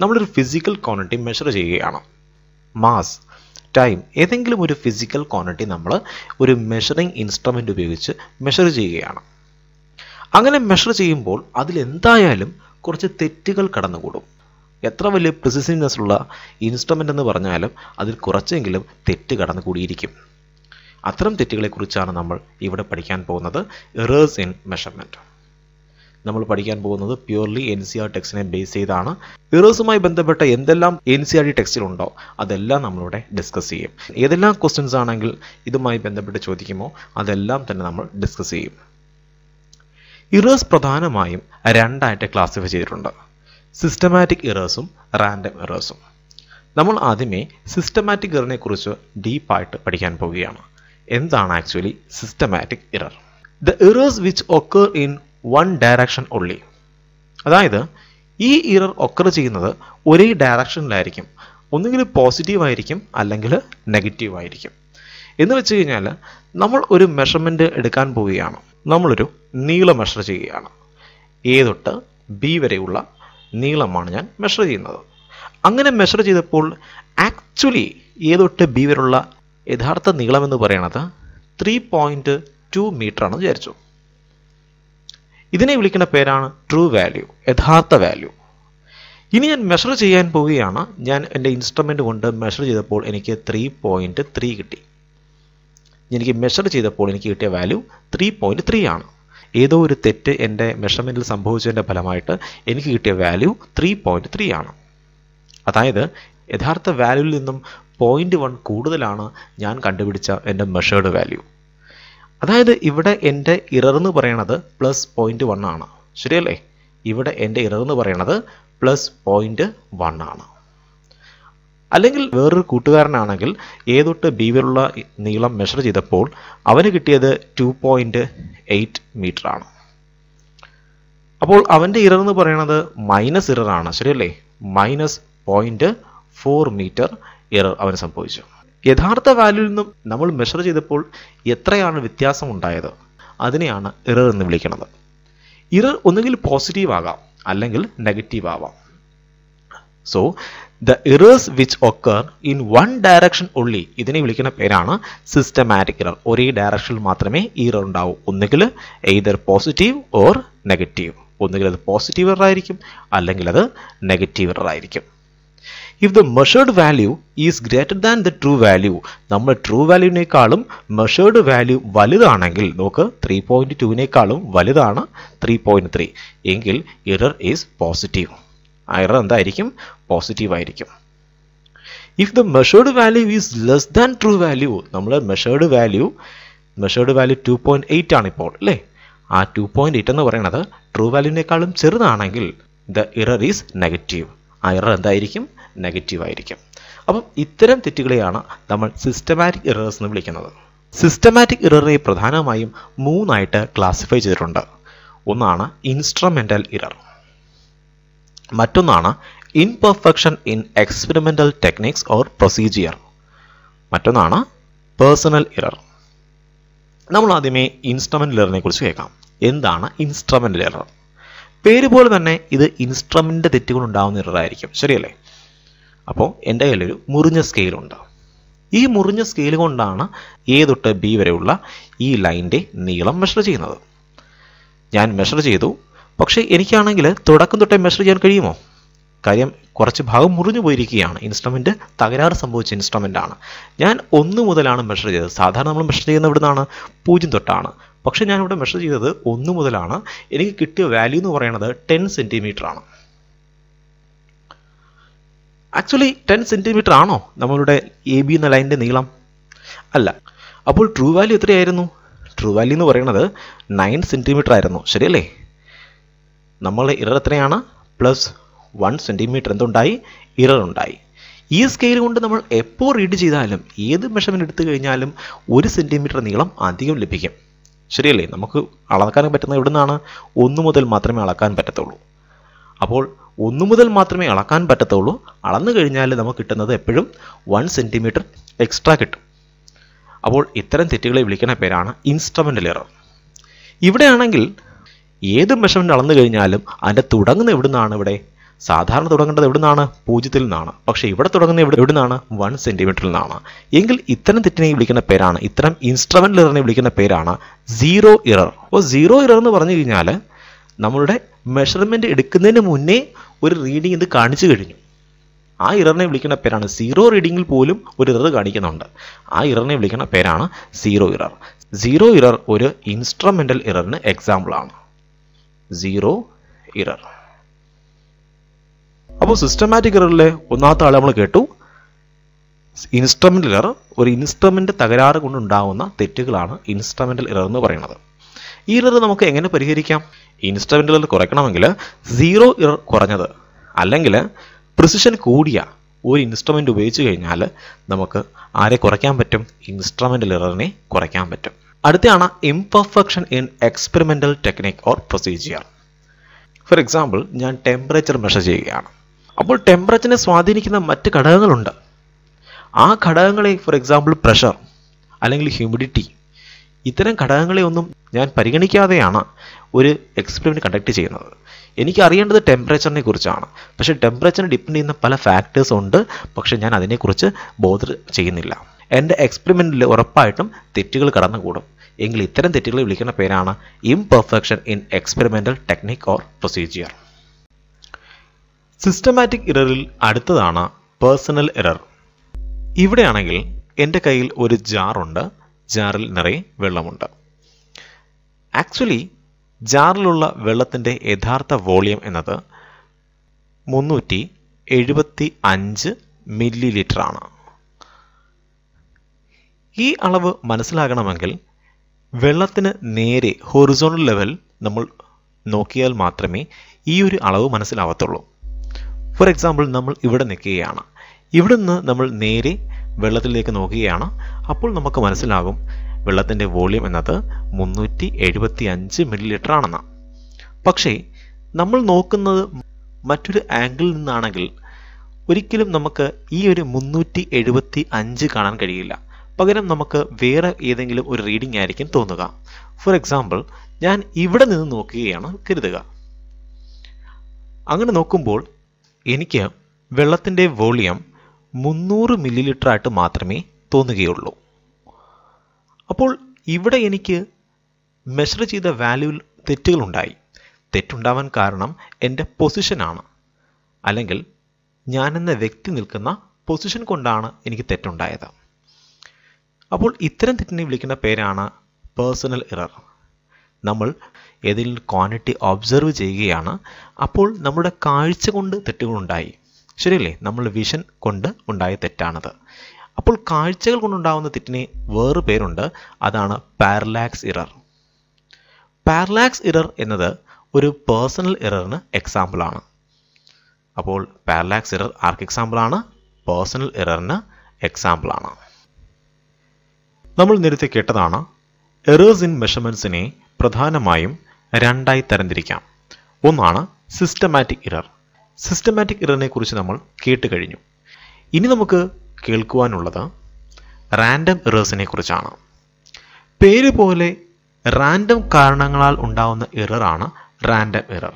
നമ്മളൊരു physical quantity measure ചെയ്യുകയാണ്. Mass, time, ഏതെങ്കിലും ഒരു ഫിസിക്കൽ ക്വാണ്ടിറ്റി നമ്മൾ ഒരു മെഷറിംഗ് ഇൻസ്ട്രുമെൻ്റ് ഉപയോഗിച്ച് മെഷർ ചെയ്യുകയാണ്. അങ്ങനെ മെഷർ ചെയ്യുമ്പോൾ അതിലെന്തായാലും കുറച്ച് തെറ്റുകൾ കടന്നുകൂടും. എത്ര വലിയ പ്രിസിഷൻനെസ് ഉള്ള ഇൻസ്ട്രുമെൻ്റ് എന്ന് പറഞ്ഞാലും അതിൽ കുറച്ചെങ്കിലും തെറ്റ് കടന്നുകൂടിയിരിക്കും. അത്തരം തെറ്റുകളെക്കുറിച്ചാണ് നമ്മൾ ഇവിടെ പഠിക്കാൻ പോകുന്നത്. Errors in measurement. നമ്മൾ പഠിക്കാൻ പോകുന്നത് പ്യൂർലി NCERT ടെക്സ്റ്റിനെ ബേസ് ചെയ്താണ്. എറേഴ്സുമായി ബന്ധപ്പെട്ട എന്തെല്ലാം NCERT ടെക്സ്റ്റിലുണ്ടോ അതെല്ലാം നമ്മളിവിടെ ഡിസ്കസ് ചെയ്യും. ഏതെല്ലാം ക്വസ്റ്റ്യൻസ് ആണെങ്കിൽ ഇതുമായി ബന്ധപ്പെട്ട് ചോദിക്കുമോ അതെല്ലാം തന്നെ നമ്മൾ ഡിസ്കസ് ചെയ്യും. എറേഴ്സ് പ്രധാനമായും രണ്ടായിട്ട് ക്ലാസിഫൈ ചെയ്തിട്ടുണ്ട്. സിസ്റ്റമാറ്റിക് എറേഴ്സും റാൻഡം എറേഴ്സും. നമ്മൾ ആദ്യമേ സിസ്റ്റമാറ്റിക് എററിനെ കുറിച്ച് ഡീപ്പായിട്ട് പഠിക്കാൻ പോവുകയാണ്. എന്താണ് actually systematic error? The errors which occur in one direction only. അതായത് ഈ എറർ ഒക്കർ ചെയ്യുന്നത് ഒരേ ഡയറക്ഷനിലായിരിക്കും. ഒന്നുകിൽ പോസിറ്റീവ് ആയിരിക്കും അല്ലെങ്കിൽ നെഗറ്റീവ് ആയിരിക്കും. എന്ന് വെച്ച് കഴിഞ്ഞാൽ നമ്മൾ ഒരു മെഷർമെൻറ്റ് എടുക്കാൻ പോവുകയാണ്. നമ്മളൊരു നീളം മെഷർ ചെയ്യുകയാണ്. A തൊട്ട് B വരെയുള്ള നീളമാണ് ഞാൻ മെഷർ ചെയ്യുന്നത്. അങ്ങനെ മെഷർ ചെയ്തപ്പോൾ ആക്ച്വലി A തൊട്ട് B വരെയുള്ള യഥാർത്ഥ നീളം എന്ന് പറയുന്നത് 3.2 മീറ്റർ ആണെന്ന് വിചാരിച്ചു. ഇതിനെ വിളിക്കുന്ന പേരാണ് ട്രൂ വാല്യൂ, യഥാർത്ഥ വാല്യൂ. ഇനി ഞാൻ മെഷർ ചെയ്യാൻ പോവുകയാണ്. ഞാൻ എൻ്റെ ഇൻസ്ട്രുമെൻ്റ് കൊണ്ട് മെഷർ ചെയ്തപ്പോൾ എനിക്ക് 3.3 കിട്ടി. എനിക്ക് മെഷർ ചെയ്തപ്പോൾ എനിക്ക് കിട്ടിയ വാല്യൂ 3.3 ആണ്. ഏതോ ഒരു തെറ്റ് എൻ്റെ മെഷർമെൻറ്റിൽ സംഭവിച്ചതിൻ്റെ ഫലമായിട്ട് എനിക്ക് കിട്ടിയ വാല്യൂ 3.3 ആണ്. അതായത് യഥാർത്ഥ വാല്യൂവിൽ നിന്നും 0.1 കൂടുതലാണ് ഞാൻ കണ്ടുപിടിച്ച എൻ്റെ മെഷേർഡ് വാല്യൂ. അതായത് ഇവിടെ എൻ്റെ ഇറർ എന്ന് പറയണത് +0.1 ആണ്. ശരിയല്ലേ? ഇവിടെ എൻ്റെ ഇറർ എന്ന് പറയണത് +0.1 ആണ്. അല്ലെങ്കിൽ വേറൊരു കൂട്ടുകാരനാണെങ്കിൽ A തൊട്ട് B വരെയുള്ള നീളം മെഷർ ചെയ്തപ്പോൾ അവന് കിട്ടിയത് 2.8 മീറ്റർ ആണ്. അപ്പോൾ അവൻ്റെ ഇറർ എന്ന് പറയുന്നത് മൈനസ് ഇറർ ആണ്. ശരിയല്ലേ? -0.4 മീറ്റർ ഇറർ അവന് സംഭവിച്ചു. യഥാർത്ഥ വാല്യൂവിൽ നിന്നും നമ്മൾ മെഷർ ചെയ്തപ്പോൾ എത്രയാണ് വ്യത്യാസം ഉണ്ടായത് അതിനെയാണ് ഇറർ എന്ന് വിളിക്കുന്നത്. ഇറർ ഒന്നുകിൽ പോസിറ്റീവ് ആകാം അല്ലെങ്കിൽ നെഗറ്റീവ് ആവാം. So the errors which occur in one direction only, ഇതിനെ വിളിക്കുന്ന പേരാണ് സിസ്റ്റമാറ്റിക് ഇറർ. ഒരേ ഡയറക്ഷനിൽ മാത്രമേ ഈ ഇറർ ഉണ്ടാവൂ. ഒന്നുകിൽ എയ്തർ പോസിറ്റീവ് ഓർ നെഗറ്റീവ്. ഒന്നുകിൽ അത് പോസിറ്റീവ് എറർ ആയിരിക്കും അല്ലെങ്കിൽ അത് നെഗറ്റീവ് എറർ ആയിരിക്കും. If the measured value is greater than the true value, നമ്മൾ ട്രൂ വാല്യൂവിനേക്കാളും മെഷേർഡ് വാല്യൂ വലുതാണെങ്കിൽ, നോക്ക് 3.2നേക്കാളും വലുതാണ് 3.3 എങ്കിൽ എറർ ഈസ് പോസിറ്റീവ്. ആ എറർ എന്തായിരിക്കും? പോസിറ്റീവ് ആയിരിക്കും. If the measured value is less than true value, നമ്മൾ മെഷേർഡ് വാല്യൂ 2.8 ആണ് ഇപ്പോൾ അല്ലേ? ആ 2.8 എന്ന് പറയുന്നത് ട്രൂ വാല്യൂവിനേക്കാളും ചെറുതാണെങ്കിൽ ദ എറർ ഈസ് നെഗറ്റീവ്. ആ എറർ എന്തായിരിക്കും? നെഗറ്റീവ് ആയിരിക്കും. അപ്പം ഇത്തരം തെറ്റുകളെയാണ് നമ്മൾ സിസ്റ്റമാറ്റിക് എറേഴ്സ് എന്ന് വിളിക്കുന്നത്. സിസ്റ്റമാറ്റിക് എററിനെ പ്രധാനമായും 3ആയിട്ട് ക്ലാസിഫൈ ചെയ്തിട്ടുണ്ട്. ഒന്നാണ് ഇൻസ്ട്രുമെൻ്റൽ എറർ, മറ്റൊന്നാണ് imperfection in experimental techniques or procedure, മറ്റൊന്നാണ് പേഴ്സണൽ എറർ. നമ്മൾ ആദ്യമേ ഇൻസ്ട്രുമെൻ്റൽ എററിനെ കുറിച്ച് കേൾക്കാം. എന്താണ് ഇൻസ്ട്രുമെൻ്റൽ എറർ? പേര് പോലെ തന്നെ ഇത് ഇൻസ്ട്രുമെൻ്റ് തെറ്റുകൾ ഉണ്ടാകുന്ന എറർ ആയിരിക്കും. ശരിയല്ലേ? അപ്പോൾ എൻ്റെ കയ്യിലൊരു മുറിഞ്ഞ സ്കെയിലുണ്ട്. ഈ മുറിഞ്ഞ സ്കെയിൽ കൊണ്ടാണ് A തൊട്ട് B വരെയുള്ള ഈ ലൈൻ്റെ നീളം മെഷർ ചെയ്യുന്നത്. ഞാൻ മെഷർ ചെയ്തു. പക്ഷേ എനിക്കാണെങ്കിൽ തുടക്കം തൊട്ടേ മെഷർ ചെയ്യാൻ കഴിയുമോ? കാര്യം കുറച്ച് ഭാഗം മുറിഞ്ഞു പോയിരിക്കുകയാണ്. ഇൻസ്ട്രുമെൻ്റ് തകരാറ് സംഭവിച്ച ഇൻസ്ട്രുമെൻ്റ് ആണ്. ഞാൻ 1 മുതലാണ് മെഷർ ചെയ്തത്. സാധാരണ നമ്മൾ മെഷർ ചെയ്യുന്നത് ഇവിടുന്നാണ്, 0 തൊട്ടാണ്. പക്ഷേ ഞാനിവിടെ മെഷർ ചെയ്തത് 1 മുതലാണ്. എനിക്ക് കിട്ടിയ വാല്യൂ എന്ന് പറയുന്നത് 10 സെൻറ്റിമീറ്റർ ആണ്. ആക്ച്വലി 10 സെൻറ്റിമീറ്റർ ആണോ നമ്മളുടെ AB എന്ന ലൈനിൻ്റെ നീളം? അല്ല. അപ്പോൾ ട്രൂ വാല്യൂ എത്രയായിരുന്നു? ട്രൂ വാല്യൂ എന്ന് പറയുന്നത് 9 സെൻറ്റിമീറ്റർ ആയിരുന്നു. ശരിയല്ലേ? നമ്മളുടെ ഇറർ എത്രയാണ്? +1 സെൻറ്റിമീറ്റർ എന്തുണ്ടായി? ഇറർ ഉണ്ടായി. ഈ സ്കെയിൽ കൊണ്ട് നമ്മൾ എപ്പോൾ റീഡ് ചെയ്താലും ഏത് മെഷർമെൻറ്റ് എടുത്തു കഴിഞ്ഞാലും 1 സെൻറ്റിമീറ്റർ നീളം അധികം ലഭിക്കും. ശരിയല്ലേ? നമുക്ക് അളക്കാൻ പറ്റുന്നത് എവിടെ നിന്നാണ്? 1 മുതൽ മാത്രമേ അളക്കാൻ പറ്റത്തുള്ളൂ. അപ്പോൾ 1 മുതൽ മാത്രമേ അളക്കാൻ പറ്റത്തുള്ളൂ. അളന്നു കഴിഞ്ഞാൽ നമുക്ക് കിട്ടുന്നത് എപ്പോഴും 1 സെൻറ്റിമീറ്റർ എക്സ്ട്രാ കിട്ടും. അപ്പോൾ ഇത്തരം തെറ്റുകളെ വിളിക്കുന്ന പേരാണ് ഇൻസ്ട്രുമെൻ്റൽ എറർ. ഇവിടെയാണെങ്കിൽ ഏത് മെഷർമെൻറ്റ് അളന്നു കഴിഞ്ഞാലും അതിൻ്റെ തുടങ്ങുന്ന എവിടെ നിന്നാണ്? ഇവിടെ സാധാരണ തുടങ്ങേണ്ടത് എവിടെ നിന്നാണ്? 0-ൽ നിന്നാണ്. പക്ഷേ ഇവിടെ തുടങ്ങുന്നത് എവിടെ നിന്നാണ്? 1 സെന്റിമീറ്ററിൽ നിന്നാണ്. എങ്കിൽ ഇത്തരം തെറ്റിനെ വിളിക്കുന്ന പേരാണ്, ഇത്തരം ഇൻസ്ട്രുമെന്റൽ എററിനെ വിളിക്കുന്ന പേരാണ് സീറോ ഇറർ. അപ്പോൾ സീറോ ഇറർ എന്ന് പറഞ്ഞു കഴിഞ്ഞാൽ നമ്മളുടെ മെഷർമെന്റ് എടുക്കുന്നതിന് മുന്നേ ഒരു റീഡിംഗ് ഇത് കാണിച്ചു കഴിഞ്ഞു. ആ ഇററിനെ വിളിക്കുന്ന പേരാണ്, സീറോ റീഡിങ്ങിൽ പോലും ഒരു ഇറർ കാണിക്കുന്നുണ്ട്, ആ ഇററിനെ വിളിക്കുന്ന പേരാണ് സീറോ ഇറർ. സീറോ ഇറർ ഒരു ഇൻസ്ട്രുമെന്റൽ ഇററിന് എക്സാമ്പിളാണ്. Zero error. അപ്പോൾ സിസ്റ്റമാറ്റിക് ഇററിലെ ഒന്നാമത്തെ ആൾ നമ്മൾ കേട്ടു. ഇൻസ്ട്രുമെന്റൽ ഇറർ, ഒരു ഇൻസ്ട്രുമെന്റ് തകരാറ് കൊണ്ടുണ്ടാകുന്ന തെറ്റുകളാണ് ഇൻസ്ട്രുമെന്റൽ ഇറർ എന്ന് പറയുന്നത്. ഈ ഇറർ നമുക്ക് എങ്ങനെ പരിഹരിക്കാം? ഇൻസ്ട്രുമെന്റൽ ഇറർ കുറയ്ക്കണമെങ്കിൽ സീറോ ഇറർ കുറഞ്ഞത് അല്ലെങ്കിൽ പ്രിസിഷൻ കൂടിയ ഒരു ഇൻസ്ട്രുമെന്റ് ഉപയോഗിച്ച് കഴിഞ്ഞാൽ നമുക്ക് ആരെ കുറയ്ക്കാൻ പറ്റും? ഇൻസ്ട്രുമെന്റൽ എററിനെ കുറയ്ക്കാൻ പറ്റും. അടുത്തയാണ് imperfection in experimental technique or procedure. For example, ഞാൻ ടെമ്പറേച്ചർ മെഷർ ചെയ്യുകയാണ്. അപ്പോൾ ടെമ്പറേച്ചറിനെ സ്വാധീനിക്കുന്ന മറ്റ് ഘടകങ്ങളുണ്ട്. ആ ഘടകങ്ങളെ, ഫോർ എക്സാമ്പിൾ പ്രഷർ അല്ലെങ്കിൽ ഹ്യൂമിഡിറ്റി, ഇത്തരം ഘടകങ്ങളെ ഒന്നും ഞാൻ പരിഗണിക്കാതെയാണ് ഒരു എക്സ്പെരിമെന്റ് കണ്ടക്ട് ചെയ്യുന്നത്. എനിക്ക് അറിയേണ്ടത് ടെമ്പറേച്ചറിനെ കുറിച്ചാണ്. പക്ഷേ ടെമ്പറേച്ചറിനെ ഡിപ്പെൻഡ് ചെയ്യുന്ന പല ഫാക്ടേഴ്സ് ഉണ്ട്. പക്ഷേ ഞാൻ അതിനെക്കുറിച്ച് ബോധർ ചെയ്യുന്നില്ല. എൻ്റെ എക്സ്പെരിമെന്റിൽ ഉറപ്പായിട്ടും തെറ്റുകൾ കടന്നുകൂടും. എങ്കിൽ ഇത്തരം തെറ്റുകളെ വിളിക്കുന്ന പേരാണ് imperfection in experimental technique or procedure. Systematic ഇററിൽ അടുത്തതാണ് പേഴ്സണൽ എറർ. ഇവിടെയാണെങ്കിൽ എൻ്റെ കയ്യിൽ ഒരു ജാറുണ്ട്, ജാറിൽ നിറയെ വെള്ളമുണ്ട്. ആക്ച്വലി ജാറിലുള്ള വെള്ളത്തിൻ്റെ യഥാർത്ഥ വോളിയം എന്നത് 375 മില്ലി ലിറ്റർ ആണ്. ഈ അളവ് മനസ്സിലാകണമെങ്കിൽ വെള്ളത്തിന് നേരെ ഹൊറിസോണ്ടൽ ലെവൽ നമ്മൾ നോക്കിയാൽ മാത്രമേ ഈ ഒരു അളവ് മനസ്സിലാവത്തുള്ളൂ. ഫോർ എക്സാമ്പിൾ, നമ്മൾ ഇവിടെ നിൽക്കുകയാണ്. ഇവിടെ നിന്ന് നമ്മൾ നേരെ വെള്ളത്തിലേക്ക് നോക്കുകയാണ്. അപ്പോൾ നമുക്ക് മനസ്സിലാകും വെള്ളത്തിൻ്റെ വോളിയം എന്നത് 375 മില്ലി ലിറ്റർ ആണെന്ന്. പക്ഷേ നമ്മൾ നോക്കുന്നത് മറ്റൊരു ആംഗിളിൽ നിന്നാണെങ്കിൽ ഒരിക്കലും നമുക്ക് ഈ ഒരു 375 കാണാൻ കഴിയില്ല. പകരം നമുക്ക് വേറെ ഏതെങ്കിലും ഒരു റീഡിംഗ് ആയിരിക്കും തോന്നുക. ഫോർ എക്സാമ്പിൾ, ഞാൻ ഇവിടെ നിന്ന് നോക്കുകയാണ് കരുതുക. അങ്ങനെ നോക്കുമ്പോൾ എനിക്ക് വെള്ളത്തിൻ്റെ വോളിയം 300 മില്ലി ലിറ്റർ ആയിട്ട് മാത്രമേ തോന്നുകയുള്ളൂ. അപ്പോൾ ഇവിടെ എനിക്ക് മെഷർ ചെയ്ത വാല്യൂവിൽ തെറ്റുകളുണ്ടായി. തെറ്റുണ്ടാവാൻ കാരണം എൻ്റെ പൊസിഷനാണ്, അല്ലെങ്കിൽ ഞാനെന്ന വ്യക്തി നിൽക്കുന്ന പൊസിഷൻ കൊണ്ടാണ് എനിക്ക് തെറ്റുണ്ടായത്. അപ്പോൾ ഇത്തരം തെറ്റിനെ വിളിക്കുന്ന പേരാണ് പേഴ്സണൽ എറർ. നമ്മൾ ഏതെങ്കിലും ക്വാണ്ടിറ്റി ഒബ്സർവ് ചെയ്യുകയാണ്. അപ്പോൾ നമ്മുടെ കാഴ്ച കൊണ്ട് തെറ്റുകളുണ്ടായി, ശരിയല്ലേ? നമ്മൾ വിഷൻ കൊണ്ട് ഉണ്ടായ തെറ്റാണത്. അപ്പോൾ കാഴ്ചകൾ കൊണ്ടുണ്ടാകുന്ന തെറ്റിനെ വേറെ പേരുണ്ട്, അതാണ് പാരലാക്സ് ഇറർ. പാരലാക്സ് ഇറർ എന്നത് ഒരു പേഴ്സണൽ എററിന് എക്സാമ്പിളാണ്. അപ്പോൾ പാരലാക്സ് ഇറർ ആർക്ക് എക്സാമ്പിളാണ്? പേഴ്സണൽ എററിന് എക്സാമ്പിളാണ്. നമ്മൾ നേരത്തെ കേട്ടതാണ് എറേഴ്സ് ഇൻ മെഷർമെന്റ്സിനെ പ്രധാനമായും രണ്ടായി തരംതിരിക്കാം. ഒന്നാണ് സിസ്റ്റമാറ്റിക് ഇറർ. സിസ്റ്റമാറ്റിക് ഇററിനെ കുറിച്ച് നമ്മൾ കേട്ട് കഴിഞ്ഞു. ഇനി നമുക്ക് കേൾക്കുവാനുള്ളത് റാൻഡം എറേഴ്സിനെ കുറിച്ചാണ്. പേര് പോലെ റാൻഡം കാരണങ്ങളാൽ ഉണ്ടാവുന്ന എററാണ് റാൻഡം എറർ.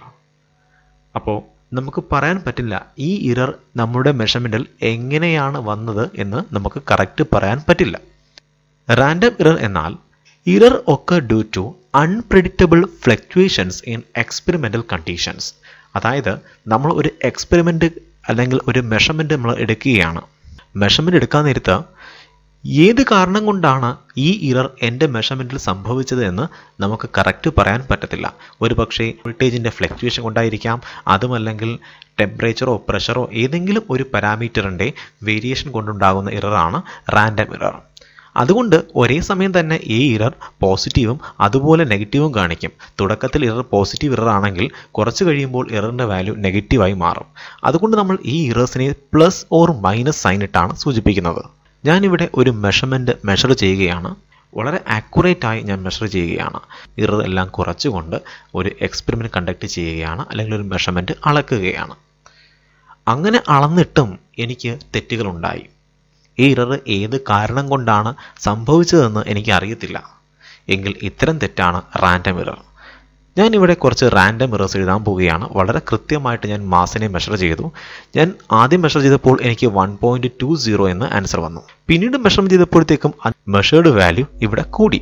അപ്പോൾ നമുക്ക് പറയാൻ പറ്റില്ല ഈ എറർ നമ്മുടെ മെഷർമെന്റിൽ എങ്ങനെയാണ് വന്നത് എന്ന് നമുക്ക് കറക്റ്റ് പറയാൻ പറ്റില്ല. റാൻഡം എറർ എന്നാൽ error occur due to unpredictable fluctuations in experimental conditions. അതായത് നമ്മൾ ഒരു എക്സ്പെരിമെന്റ് അല്ലെങ്കിൽ ഒരു മെഷർമെന്റ് നമ്മൾ എടുക്കുകയാണ്. മെഷർമെന്റ് എടുക്കാൻ നേരത്ത് ഏത് കാരണം കൊണ്ടാണ് ഈ എറർ എൻ്റെ മെഷർമെന്റിൽ സംഭവിച്ചത് എന്ന് നമുക്ക് കറക്റ്റ് പറയാൻ പറ്റത്തില്ല. ഒരു പക്ഷേ വോൾട്ടേജിൻ്റെ ഫ്ലക്ച്വേഷൻ കൊണ്ടായിരിക്കാം, അതുമല്ലെങ്കിൽ ടെമ്പറേച്ചറോ പ്രഷറോ ഏതെങ്കിലും ഒരു പാരാമീറ്ററിൻ്റെ വേരിയേഷൻ കൊണ്ടുണ്ടാകുന്ന എററാണ് റാൻഡം എറർ. അതുകൊണ്ട് ഒരേ സമയം തന്നെ ഈ എറർ പോസിറ്റീവും അതുപോലെ നെഗറ്റീവും കാണിക്കും. തുടക്കത്തിൽ എറർ പോസിറ്റീവ് എറർ ആണെങ്കിൽ കുറച്ച് കഴിയുമ്പോൾ എററിൻ്റെ വാല്യൂ നെഗറ്റീവായി മാറും. അതുകൊണ്ട് നമ്മൾ ഈ എറേഴ്സിനെ പ്ലസ് ഓർ മൈനസ് സൈൻ ഇട്ടാണ് സൂചിപ്പിക്കുന്നത്. ഞാനിവിടെ ഒരു മെഷർമെൻറ്റ് മെഷർ ചെയ്യുകയാണ്. വളരെ ആക്യുറേറ്റായി ഞാൻ മെഷർ ചെയ്യുകയാണ്. എറർ എല്ലാം കുറച്ചുകൊണ്ട് ഒരു എക്സ്പെരിമെൻറ്റ് കണ്ടക്ട് ചെയ്യുകയാണ്, അല്ലെങ്കിൽ ഒരു മെഷർമെൻറ്റ് അളക്കുകയാണ്. അങ്ങനെ അളന്നിട്ടും എനിക്ക് തെറ്റുകളുണ്ടായി. ഈ എറർ ഏത് കാരണം കൊണ്ടാണ് സംഭവിച്ചതെന്ന് എനിക്ക് അറിയത്തില്ല. എങ്കിൽ ഇത്തരം തെറ്റാണ് റാൻഡം എറർ. ഞാൻ ഇവിടെ കുറച്ച് റാൻഡം എറേഴ്സ് എഴുതാൻ പോവുകയാണ്. വളരെ കൃത്യമായിട്ട് ഞാൻ മാസിനെ മെഷർ ചെയ്തു. ഞാൻ ആദ്യം മെഷർ ചെയ്തപ്പോൾ എനിക്ക് 1.20 എന്ന് ആൻസർ വന്നു. പിന്നീട് മെഷർ ചെയ്തപ്പോഴത്തേക്കും മെഷേർഡ് വാല്യൂ ഇവിടെ കൂടി.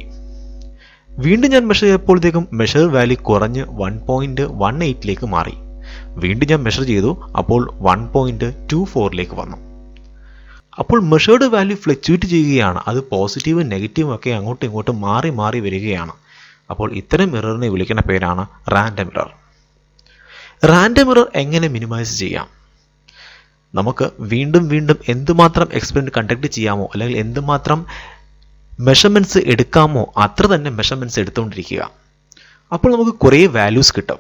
വീണ്ടും ഞാൻ മെഷർ ചെയ്തപ്പോഴത്തേക്കും മെഷേർഡ് വാല്യൂ കുറഞ്ഞ് 1.18 മാറി. വീണ്ടും ഞാൻ മെഷർ ചെയ്തു, അപ്പോൾ 1.24 വന്നു. അപ്പോൾ മെഷേർഡ് വാല്യൂ ഫ്ലക്ച്വേറ്റ് ചെയ്യുകയാണ്. അത് പോസിറ്റീവും നെഗറ്റീവും ഒക്കെ അങ്ങോട്ടും ഇങ്ങോട്ടും മാറി മാറി വരികയാണ്. അപ്പോൾ ഇത്തരം എററിനെ വിളിക്കുന്ന പേരാണ് റാൻഡം എറർ. റാൻഡം എറർ എങ്ങനെ മിനിമൈസ് ചെയ്യാം? നമുക്ക് വീണ്ടും വീണ്ടും എന്തുമാത്രം എക്സ്പെരിമെന്റ് കണ്ടക്ട് ചെയ്യാമോ അല്ലെങ്കിൽ എന്തുമാത്രം മെഷർമെന്റ്സ് എടുക്കാമോ അത്ര തന്നെ മെഷർമെന്റ്സ് എടുത്തുകൊണ്ടിരിക്കുക. അപ്പോൾ നമുക്ക് കുറേ വാല്യൂസ് കിട്ടും.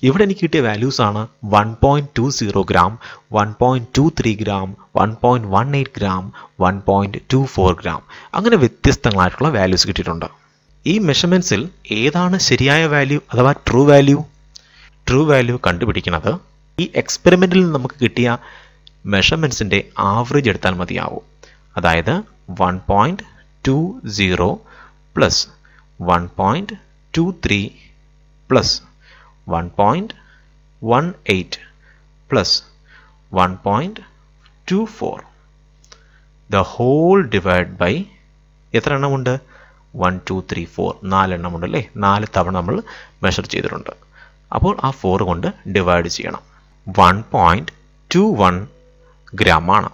ഇവിടെ എനിക്ക് കിട്ടിയ വാല്യൂസ് ആണ് 1.20 ഗ്രാം, 1.23 ഗ്രാം, 1.18 ഗ്രാം, 1.24 ഗ്രാം, അങ്ങനെ വ്യത്യസ്തങ്ങളായിട്ടുള്ള വാല്യൂസ് കിട്ടിയിട്ടുണ്ട്. ഈ മെഷർമെന്റ്സിൽ ഏതാണ് ശരിയായ വാല്യൂ അഥവാ ട്രൂ വാല്യൂ? ട്രൂ വാല്യൂ കണ്ടുപിടിക്കുന്നത് ഈ എക്സ്പെരിമെന്റിൽ നമുക്ക് കിട്ടിയ മെഷർമെന്റ്സിന്റെ ആവറേജ് എടുത്താൽ മതിയാവും. അതായത് 1.20 plus 1.23 plus 1.18 plus 1.24 the whole divided by എത്ര എണ്ണമുണ്ട്? 1 2 3 4 4 എണ്ണമുണ്ട് അല്ലേ? 4 തവണ നമ്മൾ മെഷർ ചെയ്തിട്ടുണ്ട്. അപ്പോൾ ആ 4 കൊണ്ട് ഡിവൈഡ് ചെയ്യണം. 1.21 ഗ്രാം ആണ്.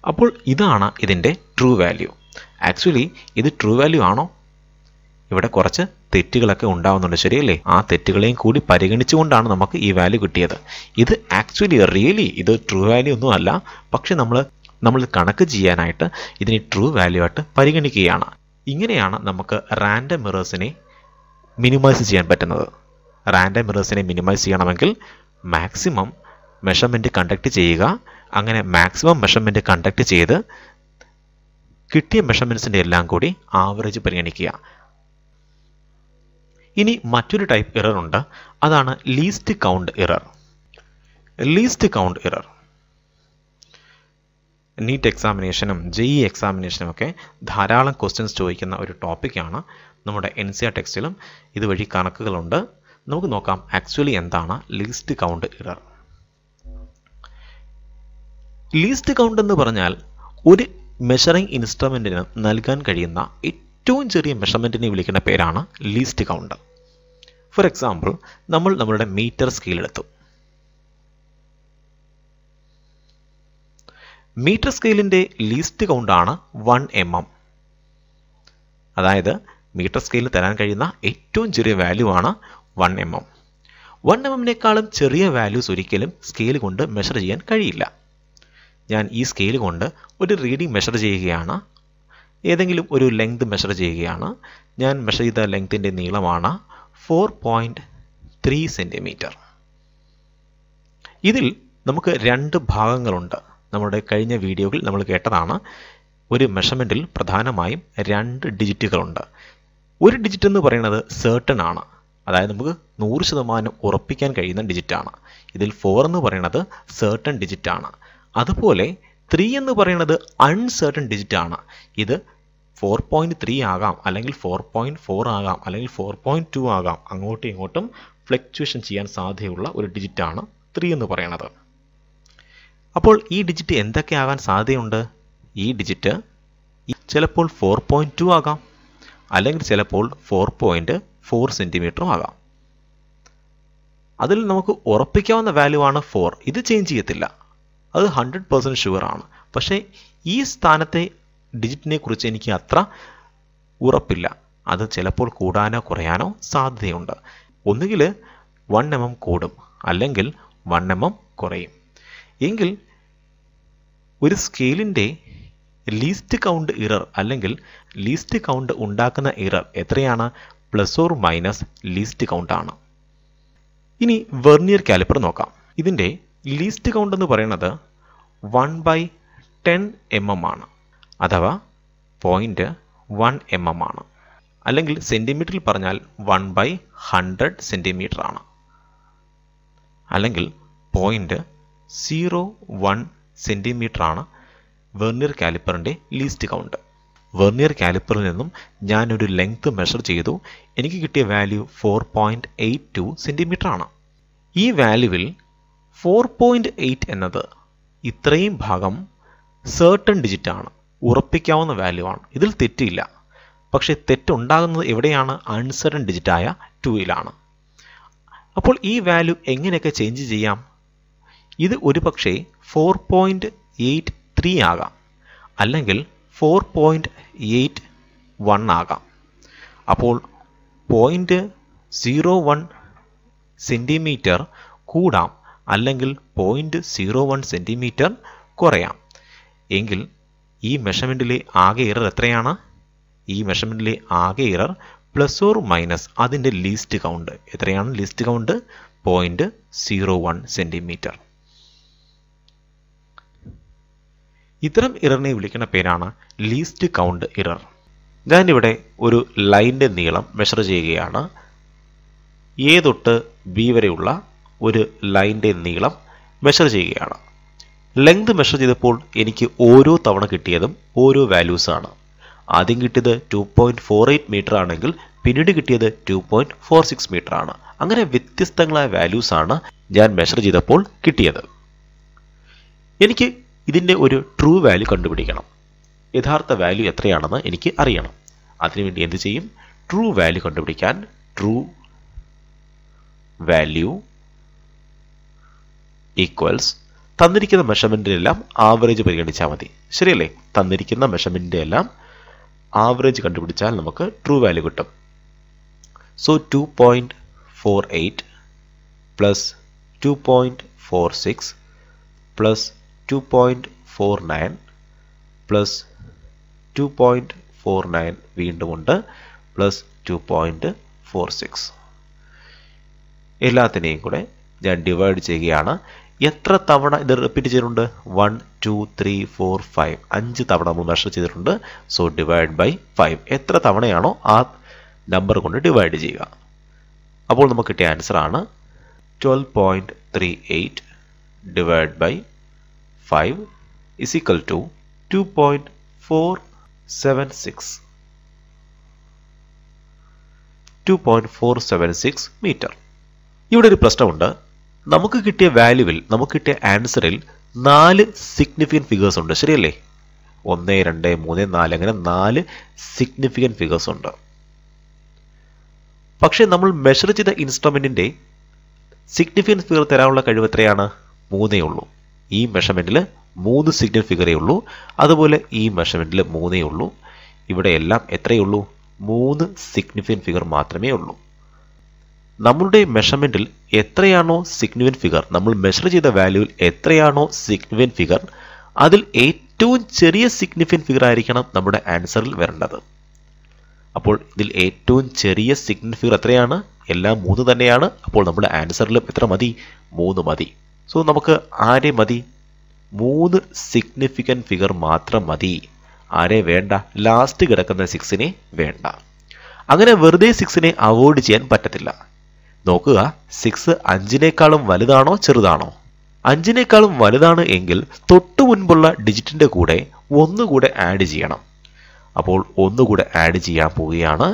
അപ്പോൾ ഇതാണ് ഇതിൻ്റെ ട്രൂ വാല്യൂ. ആക്ച്വലി ഇത് ട്രൂ വാല്യൂ ആണോ? ഇവിടെ കുറച്ച് തെറ്റുകളൊക്കെ ഉണ്ടാവുന്നുണ്ട്, ശരിയല്ലേ? ആ തെറ്റുകളെയും കൂടി പരിഗണിച്ചുകൊണ്ടാണ് നമുക്ക് ഈ വാല്യൂ കിട്ടിയത്. ഇത് ആക്ച്വലി റിയലി ഇത് ട്രൂ വാല്യൂ ഒന്നും അല്ല. പക്ഷെ നമ്മൾ കണക്ക് ചെയ്യാനായിട്ട് ഇതിനെ ട്രൂ വാല്യൂ ആയിട്ട് പരിഗണിക്കുകയാണ്. ഇങ്ങനെയാണ് നമുക്ക് റാൻഡം എറേഴ്സിനെ മിനിമൈസ് ചെയ്യാൻ പറ്റുന്നത്. റാൻഡം എറേഴ്സിനെ മിനിമൈസ് ചെയ്യണമെങ്കിൽ മാക്സിമം മെഷർമെൻറ്റ് കണ്ടക്ട് ചെയ്യുക. അങ്ങനെ മാക്സിമം മെഷർമെൻറ്റ് കണ്ടക്ട് ചെയ്ത് കിട്ടിയ മെഷർമെൻറ്റ്സിൻ്റെ എല്ലാം കൂടി ആവറേജ് പരിഗണിക്കുക. ഇനി മറ്റൊരു ടൈപ്പ് എറർ ഉണ്ട്. അതാണ് least count error. Least count error NEET എക്സാമിനേഷനും JEE എക്സാമിനേഷനും ഒക്കെ ധാരാളം ക്വസ്റ്റ്യൻസ് ചോദിക്കുന്ന ഒരു ടോപ്പിക്കാണ്. നമ്മുടെ NCERT ടെക്സ്റ്റിലും ഇതുവഴി കണക്കുകളുണ്ട്. നമുക്ക് നോക്കാം ആക്ച്വലി എന്താണ് least count error. Least count എന്ന് പറഞ്ഞാൽ ഒരു മെഷറിംഗ് ഇൻസ്ട്രുമെന്റിന് നൽകാൻ കഴിയുന്ന ഏറ്റവും ചെറിയ മെഷർമെന്റിനെ വിളിക്കുന്ന പേരാണ് ലീസ്റ്റ് കൗണ്ട്. ഫോർ എക്സാമ്പിൾ, നമ്മൾ നമ്മളുടെ മീറ്റർ സ്കെയിൽ എടുത്തു. മീറ്റർ സ്കെയിലിന്റെ ലീസ്റ്റ് കൗണ്ട് ആണ് 1 mm. അതായത് മീറ്റർ സ്കെയിലിൽ തരാൻ കഴിയുന്ന ഏറ്റവും ചെറിയ വാല്യൂ ആണ് 1 mm. 1 mm-നേക്കാളും ചെറിയ വാല്യൂസ് ഒരിക്കലും സ്കെയിൽ കൊണ്ട് മെഷർ ചെയ്യാൻ കഴിയില്ല. ഞാൻ ഈ സ്കെയിൽ കൊണ്ട് ഒരു റീഡിംഗ് മെഷർ ചെയ്യുകയാണ്. ഏതെങ്കിലും ഒരു ലെങ്ത് മെഷർ ചെയ്യുകയാണ്. ഞാൻ മെഷർ ചെയ്ത ലെങ്തിൻ്റെ നീളമാണ് 4.3 സെൻറ്റിമീറ്റർ. ഇതിൽ നമുക്ക് 2 ഭാഗങ്ങളുണ്ട്. നമ്മുടെ കഴിഞ്ഞ വീഡിയോയിൽ നമ്മൾ കേട്ടതാണ്. ഒരു മെഷർമെൻറ്റിൽ പ്രധാനമായും 2 ഡിജിറ്റുകളുണ്ട്. ഒരു ഡിജിറ്റ് എന്ന് പറയുന്നത് സർട്ടൺ ആണ്, അതായത് നമുക്ക് 100% ഉറപ്പിക്കാൻ കഴിയുന്ന ഡിജിറ്റാണ്. ഇതിൽ 4 എന്ന് പറയുന്നത് സർട്ടൺ ഡിജിറ്റാണ്. അതുപോലെ 3 എന്ന് പറയുന്നത് അൺസർട്ടൺ ഡിജിറ്റാണ്. ഇത് 4.3 ആകാം, അല്ലെങ്കിൽ 4.4 ആകാം, അല്ലെങ്കിൽ 4.2 ആകാം. അങ്ങോട്ടും ഇങ്ങോട്ടും ഫ്ലക്ച്വേഷൻ ചെയ്യാൻ സാധ്യതയുള്ള ഒരു ഡിജിറ്റാണ് 3 എന്ന് പറയുന്നത്. അപ്പോൾ ഈ ഡിജിറ്റ് എന്തൊക്കെ ആകാൻ സാധ്യതയുണ്ട്? ഈ ഡിജിറ്റ് ചിലപ്പോൾ 4.2 ആകാം, അല്ലെങ്കിൽ ചിലപ്പോൾ 4.4 സെൻറ്റിമീറ്ററും ആകാം. അതിൽ നമുക്ക് ഉറപ്പിക്കാവുന്ന വാല്യൂ ആണ് 4. ഇത് ചേഞ്ച് ചെയ്യത്തില്ല, അത് 100% ഷുവർ ആണ്. പക്ഷേ ഈ സ്ഥാനത്തെ ഡിജിറ്റിനെ കുറിച്ച് എനിക്ക് അത്ര ഉറപ്പില്ല. അത് ചിലപ്പോൾ കൂടാനോ കുറയാനോ സാധ്യതയുണ്ട്. ഒന്നുകിൽ 1 mm കൂടും, അല്ലെങ്കിൽ 1 mm കുറയും. എങ്കിൽ ഒരു സ്കെയിലിൻ്റെ ലീസ്റ്റ് കൗണ്ട് ഇറർ അല്ലെങ്കിൽ ലീസ്റ്റ് കൗണ്ട് ഉണ്ടാക്കുന്ന ഇറർ എത്രയാണ്? ± ലീസ്റ്റ് കൗണ്ട് ആണ്. ഇനി വെർനിയർ കാലിപ്പർ നോക്കാം. ഇതിൻ്റെ ലീസ്റ്റ് കൗണ്ട് എന്ന് പറയുന്നത് 1/10 mm ആണ്, അഥവാ 0.1 mm ആണ്. അല്ലെങ്കിൽ സെൻറ്റിമീറ്ററിൽ പറഞ്ഞാൽ 1/100 സെൻറ്റിമീറ്റർ ആണ്, അല്ലെങ്കിൽ 0.01 സെൻറ്റിമീറ്റർ ആണ് വെർനിയർ കാലിപ്പറിൻ്റെ ലീസ്റ്റ് കൗണ്ട്. വെർനിയർ കാലിപ്പറിൽ നിന്നും ഞാനൊരു ലെങ്ത് മെഷർ ചെയ്തു. എനിക്ക് കിട്ടിയ വാല്യൂ 4.82 സെൻറ്റിമീറ്റർ ആണ്. ഈ വാല്യൂവിൽ 4.8 എന്നത് ഇത്രയും ഭാഗം സർട്ടൺ ഡിജിറ്റ് ആണ്, ഉറപ്പിക്കാവുന്ന വാല്യൂ ആണ്. ഇതിൽ തെറ്റില്ല. പക്ഷേ തെറ്റുണ്ടാകുന്നത് എവിടെയാണ്? അൺസർട്ടൺ ഡിജിറ്റായ 2ലാണ്. അപ്പോൾ ഈ വാല്യൂ എങ്ങനെയൊക്കെ ചേഞ്ച് ചെയ്യാം? ഇത് ഒരു പക്ഷേ 4.83 ആകാം, അല്ലെങ്കിൽ 4.81 ആകാം. അപ്പോൾ 0.01 സെൻറ്റിമീറ്റർ കൂടാം, അല്ലെങ്കിൽ 0.01 സെൻറ്റിമീറ്റർ കുറയാം. എങ്കിൽ ഈ മെഷർമെൻറ്റിലെ ആകെ എറർ എത്രയാണ്? ഈ മെഷർമെൻറ്റിലെ ആകെ എറർ പ്ലസ് ഓർ മൈനസ് അതിൻ്റെ ലീസ്റ്റ് കൗണ്ട് എത്രയാണ്? Least count 0.01 centimetre. ഇത്തരം എററിനെ വിളിക്കുന്ന പേരാണ് ലീസ്റ്റ് കൗണ്ട് എറർ. ഞാനിവിടെ ഒരു ലൈൻ്റെ നീളം മെഷർ ചെയ്യുകയാണ്. എ തൊട്ട് ബി വരെയുള്ള ഒരു ലൈൻ്റെ നീളം മെഷർ ചെയ്യുകയാണ്. ലെങ്ത് മെഷർ ചെയ്തപ്പോൾ എനിക്ക് ഓരോ തവണ കിട്ടിയതും ഓരോ വാല്യൂസാണ്. ആദ്യം കിട്ടിയത് 2.48 മീറ്റർ ആണെങ്കിൽ പിന്നീട് കിട്ടിയത് 2.46 മീറ്റർ ആണ്. അങ്ങനെ വ്യത്യസ്തങ്ങളായ വാല്യൂസാണ് ഞാൻ മെഷർ ചെയ്തപ്പോൾ കിട്ടിയത്. എനിക്ക് ഇതിൻ്റെ ഒരു ട്രൂ വാല്യൂ കണ്ടുപിടിക്കണം. യഥാർത്ഥ വാല്യൂ എത്രയാണെന്ന് എനിക്ക് അറിയണം. അതിനുവേണ്ടി എന്ത് ചെയ്യും? ട്രൂ വാല്യൂ കണ്ടുപിടിക്കാൻ ട്രൂ വാല്യൂ ഈക്വൽസ് തന്നിരിക്കുന്ന മെഷർമെൻറ്റിൻ്റെ എല്ലാം ആവറേജ് പരിഗണിച്ചാൽ മതി. ശരിയല്ലേ? തന്നിരിക്കുന്ന മെഷർമെൻറ്റിൻ്റെ എല്ലാം ആവറേജ് കണ്ടുപിടിച്ചാൽ നമുക്ക് ട്രൂ വാല്യൂ കിട്ടും. സോ 2.48 പ്ലസ് 2.46 പ്ലസ് 2.49 പ്ലസ് 2.49 വീണ്ടും ഉണ്ട് പ്ലസ് 2.46. എല്ലാത്തിനെയും കൂടെ ഞാൻ ഡിവൈഡ് ചെയ്യുകയാണ്. എത്ര തവണ ഇത് റിപ്പീറ്റ് ചെയ്തിട്ടുണ്ട്? 1 2 3 4 5 5 തവണ നമ്മൾ മെഷർ ചെയ്തിട്ടുണ്ട്. So divide by 5. എത്ര തവണയാണോ ആ നമ്പർ കൊണ്ട് ഡിവൈഡ് ചെയ്യുക. അപ്പോൾ നമുക്ക് കിട്ടിയ ആൻസർ ആണ് 12.38 divide by 5 is equal to 2.476 metre. ഇവിടെ ഒരു പ്രശ്നമുണ്ട്. നമുക്ക് കിട്ടിയ വാല്യൂവിൽ, നമുക്ക് കിട്ടിയ ആൻസറിൽ 4 സിഗ്നിഫിക്കൻറ്റ് ഫിഗേഴ്സ് ഉണ്ട്. ശരിയല്ലേ? 1 2 3 4 അങ്ങനെ 4 സിഗ്നിഫിക്കൻറ്റ് ഫിഗേഴ്സ് ഉണ്ട്. പക്ഷേ നമ്മൾ മെഷർ ചെയ്ത ഇൻസ്ട്രുമെൻറ്റിൻ്റെ സിഗ്നിഫിക്കൻറ്റ് ഫിഗർ തരാനുള്ള കഴിവ് എത്രയാണ്? 3 ഉള്ളൂ. ഈ മെഷർമെൻറ്റിൽ 3 സിഗ്നിഫിക്കൻറ്റ് ഫിഗറേ ഉള്ളൂ. അതുപോലെ ഈ മെഷർമെൻറ്റിൽ 3 ഉള്ളൂ. ഇവിടെ എല്ലാം എത്രയേ ഉള്ളൂ? 3 സിഗ്നിഫിക്കൻറ്റ് ഫിഗർ മാത്രമേ ഉള്ളൂ. നമ്മളുടെ മെഷർമെൻറ്റിൽ എത്രയാണോ സിഗ്നിഫിക്കൻറ്റ് ഫിഗർ, നമ്മൾ മെഷർ ചെയ്ത വാല്യൂവിൽ എത്രയാണോ സിഗ്നിഫിക്കൻറ്റ് ഫിഗർ, അതിൽ ഏറ്റവും ചെറിയ സിഗ്നിഫിക്കൻറ്റ് ഫിഗർ ആയിരിക്കണം നമ്മുടെ ആൻസറിൽ വരേണ്ടത്. അപ്പോൾ ഇതിൽ ഏറ്റവും ചെറിയ സിഗ്നിഫിക്കൻറ്റ് ഫിഗർ എത്രയാണ്? എല്ലാം 3 തന്നെയാണ്. അപ്പോൾ നമ്മുടെ ആൻസറിലും എത്ര മതി? 3 മതി. സോ നമുക്ക് ആരെ മതി? 3 സിഗ്നിഫിക്കൻറ്റ് ഫിഗർ മാത്രം മതി. ആരെ വേണ്ട? ലാസ്റ്റ് കിടക്കുന്ന 6നെ വേണ്ട. അങ്ങനെ വെറുതെ 6നെ അവോയ്ഡ് ചെയ്യാൻ പറ്റത്തില്ല. നോക്കുക, 6 5നേക്കാളും വലുതാണോ ചെറുതാണോ? 5നേക്കാളും വലുതാണ് എങ്കിൽ തൊട്ടു മുൻപുള്ള ഡിജിറ്റിൻ്റെ കൂടെ 1 കൂടെ ആഡ് ചെയ്യണം. അപ്പോൾ 1 കൂടെ ആഡ് ചെയ്യാൻ പോവുകയാണ്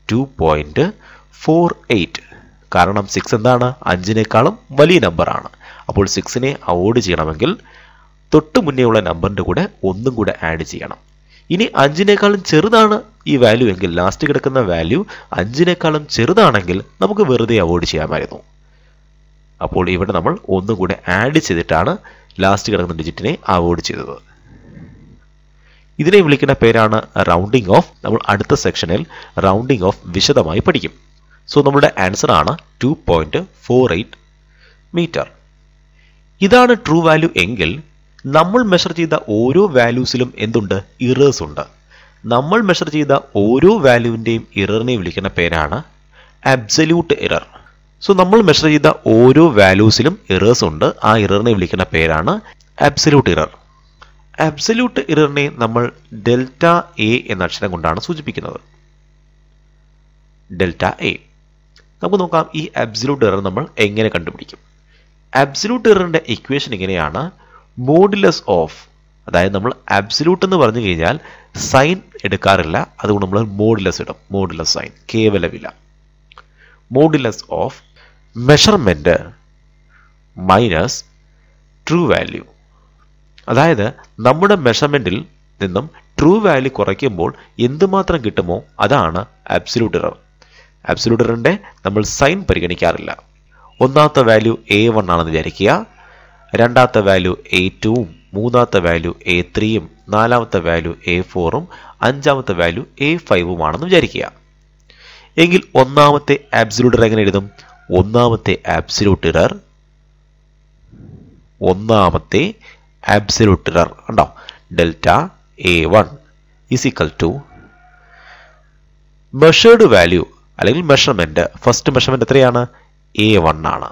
2.48. കാരണം 6 എന്താണ്? 5നേക്കാളും വലിയ നമ്പറാണ്. അപ്പോൾ 6നെ അവോയ്ഡ് ചെയ്യണമെങ്കിൽ തൊട്ട് മുന്നേ ഉള്ള നമ്പറിൻ്റെ കൂടെ 1 കൂടെ ആഡ് ചെയ്യണം. ഇനി 5നേക്കാളും ചെറുതാണ് ഈ വാല്യൂ എങ്കിൽ, ലാസ്റ്റ് കിടക്കുന്ന വാല്യൂ 5നേക്കാളും ചെറുതാണെങ്കിൽ നമുക്ക് വെറുതെ അവോയ്ഡ് ചെയ്യാമായിരുന്നു. അപ്പോൾ ഇവിടെ നമ്മൾ 1 കൂടെ ആഡ് ചെയ്തിട്ടാണ് ലാസ്റ്റ് കിടക്കുന്ന ഡിജിറ്റിനെ അവോയ്ഡ് ചെയ്തത്. ഇതിനെ വിളിക്കുന്ന പേരാണ് റൗണ്ടിങ് ഓഫ്. നമ്മൾ അടുത്ത സെക്ഷനിൽ റൗണ്ടിങ് ഓഫ് വിശദമായി പഠിക്കും. സോ നമ്മുടെ ആൻസർ ആണ് 2.48 മീറ്റർ. ഇതാണ് ട്രൂ വാല്യൂ എങ്കിൽ നമ്മൾ മെഷർ ചെയ്ത ഓരോ വാല്യൂസിലും എന്തുണ്ട്? ഇറേഴ്സ് ഉണ്ട്. നമ്മൾ മെഷർ ചെയ്ത ഓരോ വാല്യൂവിൻ്റെയും ഇററിനെ വിളിക്കുന്ന പേരാണ് അബ്സല്യൂട്ട് ഇറർ. സോ നമ്മൾ മെഷർ ചെയ്ത ഓരോ വാല്യൂസിലും ഇറേഴ്സ് ഉണ്ട്. ആ ഇററിനെ വിളിക്കുന്ന പേരാണ് അബ്സല്യൂട്ട് ഇറർ. അബ്സല്യൂട്ട് ഇററിനെ നമ്മൾ ഡെൽറ്റ എ എന്ന അക്ഷരം കൊണ്ടാണ് സൂചിപ്പിക്കുന്നത്. Delta A. നമുക്ക് നോക്കാം ഈ അബ്സല്യൂട്ട് ഇറർ നമ്മൾ എങ്ങനെ കണ്ടുപിടിക്കും. അബ്സല്യൂട്ട് ഇററിൻ്റെ ഇക്വേഷൻ ഇങ്ങനെയാണ്: മോഡുലസ് ഓഫ്, അതായത് നമ്മൾ ആബ്സല്യൂട്ട് എന്ന് പറഞ്ഞു കഴിഞ്ഞാൽ സൈൻ എടുക്കാറില്ല, അതുകൊണ്ട് നമ്മൾ മോഡുലസ് ഇടും. മോഡുലസ് സൈൻ, കേവല വില. Modulus of measurement minus true value. അതായത് നമ്മുടെ മെഷർമെൻറ്റിൽ നിന്നും ട്രൂ വാല്യൂ കുറയ്ക്കുമ്പോൾ എന്തുമാത്രം കിട്ടുമോ അതാണ് ആബ്സല്യൂട്ട് എറർ. ആബ്സല്യൂട്ട് എററിൻ്റെ നമ്മൾ സൈൻ പരിഗണിക്കാറില്ല. ഒന്നാമത്തെ വാല്യൂ A1 ആണെന്ന് വിചാരിക്കുക, രണ്ടാമത്തെ വാല്യൂ A2ഉം മൂന്നാമത്തെ വാല്യൂ A3യും നാലാമത്തെ വാല്യൂ A4ഉം അഞ്ചാമത്തെ വാല്യൂ A5ഉം ആണെന്ന് വിചാരിക്കുക. എങ്കിൽ ഒന്നാമത്തെ ആബ്സല്യൂട്ട് എറർ എങ്ങനെ എഴുതും? ഒന്നാമത്തെ ആബ്സല്യൂട്ട് എറർ ഉണ്ടോ, delta A1 is equal to measured value അല്ലെങ്കിൽ മെഷർമെൻറ്റ്. ഫസ്റ്റ് മെഷർമെൻറ്റ് എത്രയാണ്? A1 ആണ്.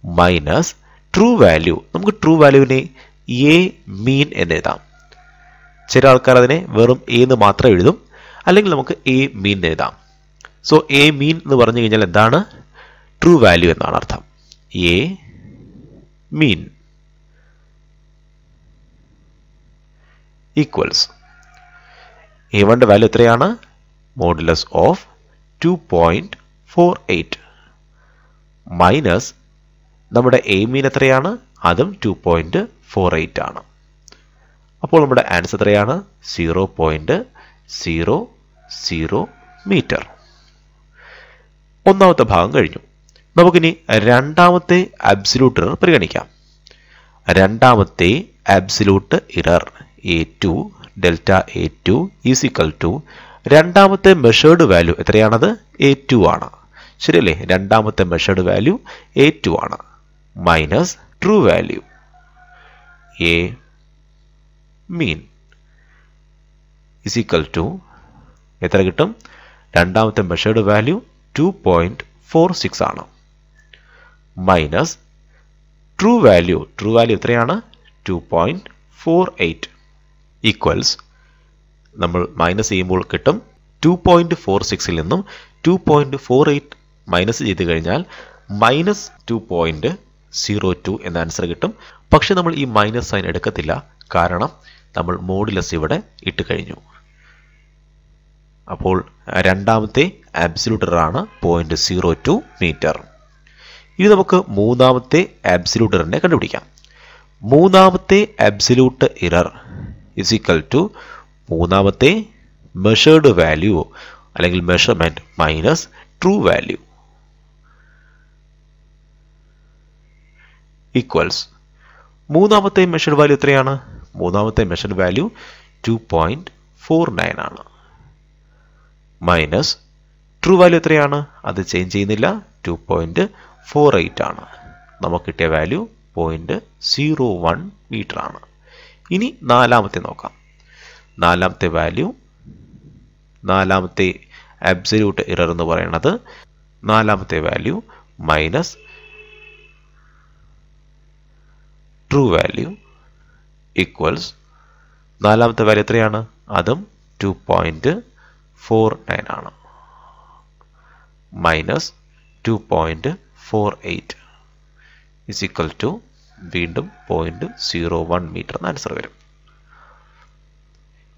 Minus true value. നമുക്ക് ട്രൂ വാല്യൂവിനെ എ മീൻ എന്ന് എഴുതാം. ചില ആൾക്കാർ അതിനെ വെറും എ എന്ന് മാത്രം എഴുതും, അല്ലെങ്കിൽ നമുക്ക് എ മീൻ എന്ന് എഴുതാം. സോ എ മീൻ എന്ന് പറഞ്ഞു കഴിഞ്ഞാൽ എന്താണ്? ട്രൂ വാല്യൂ എന്നാണ് അർത്ഥം. എ മീൻ ഈക്വൽസ് A1ന്റെ വാല്യൂ എത്രയാണ്? മോഡുലസ് ഓഫ് 2.48 മൈനസ് നമ്മുടെ എ മീൻ എത്രയാണ്? അതും 2.48 ആണ്. അപ്പോൾ നമ്മുടെ ആൻസർ എത്രയാണ്? 0.00 മീറ്റർ. ഒന്നാമത്തെ ഭാഗം കഴിഞ്ഞു. നമുക്കിനി രണ്ടാമത്തെ ആബ്സല്യൂട്ട് എറർ പരിഗണിക്കാം. രണ്ടാമത്തെ absolute error A2 delta A2 is equal to രണ്ടാമത്തെ മെഷേർഡ് വാല്യൂ എത്രയാണത്? A2 ആണ്. ശരിയല്ലേ? രണ്ടാമത്തെ മെഷേർഡ് വാല്യൂ A2 ആണ്. Minus true value A mean is equal to എത്ര കിട്ടും? രണ്ടാമത്തെ മെഷേർഡ് വാല്യൂ 2.46 ആണ്. മൈനസ് ട്രൂ വാല്യൂ എത്രയാണ്? 2.48 ഈക്വൽസ് നമ്മൾ മൈനസ് ചെയ്യുമ്പോൾ കിട്ടും 2.46ൽ നിന്നും 2.48 മൈനസ് ചെയ്ത് കഴിഞ്ഞാൽ മൈനസ് 2.02 എന്ന ആൻസർ കിട്ടും. പക്ഷെ നമ്മൾ ഈ മൈനസ് സൈൻ എടുക്കത്തില്ല, കാരണം നമ്മൾ മോഡുലസ് ഇവിടെ ഇട്ട് കഴിഞ്ഞു. അപ്പോൾ രണ്ടാമത്തെ ആബ്സല്യൂട്ട് എറർ ആണ് 0.02 മീറ്റർ. ഇനി നമുക്ക് മൂന്നാമത്തെ ആബ്സല്യൂട്ട് എററിനെ കണ്ടുപിടിക്കാം. മൂന്നാമത്തെ absolute error is equal to മൂന്നാമത്തെ മെഷേർഡ് വാല്യൂ അല്ലെങ്കിൽ measurement minus true value equals മൂന്നാമത്തെ മെഷർഡ് വാല്യൂ എത്രയാണ്? മൂന്നാമത്തെ മെഷർഡ് വാല്യൂ 2.49 ആണ്. മൈനസ് ട്രൂ വാല്യൂ എത്രയാണ്? അത് ചേഞ്ച് ചെയ്യുന്നില്ല, 2.48 ആണ്. നമുക്ക് കിട്ടിയ വാല്യൂ 0.01 മീറ്റർ ആണ്. ഇനി നാലാമത്തെ നോക്കാം. നാലാമത്തെ വാല്യൂ, നാലാമത്തെ ആബ്സല്യൂട്ട് എറർ എന്ന് പറയുന്നത് നാലാമത്തെ value minus true value equals നാലാമത്തെ വാല്യൂ എത്രയാണ്? അതും 2.49 ആണ്. മൈനസ് 2.48 ഇസ് ഈക്വൽ ടു വീണ്ടും 0.01 മീറ്റർ എന്ന ആൻസർ വരും.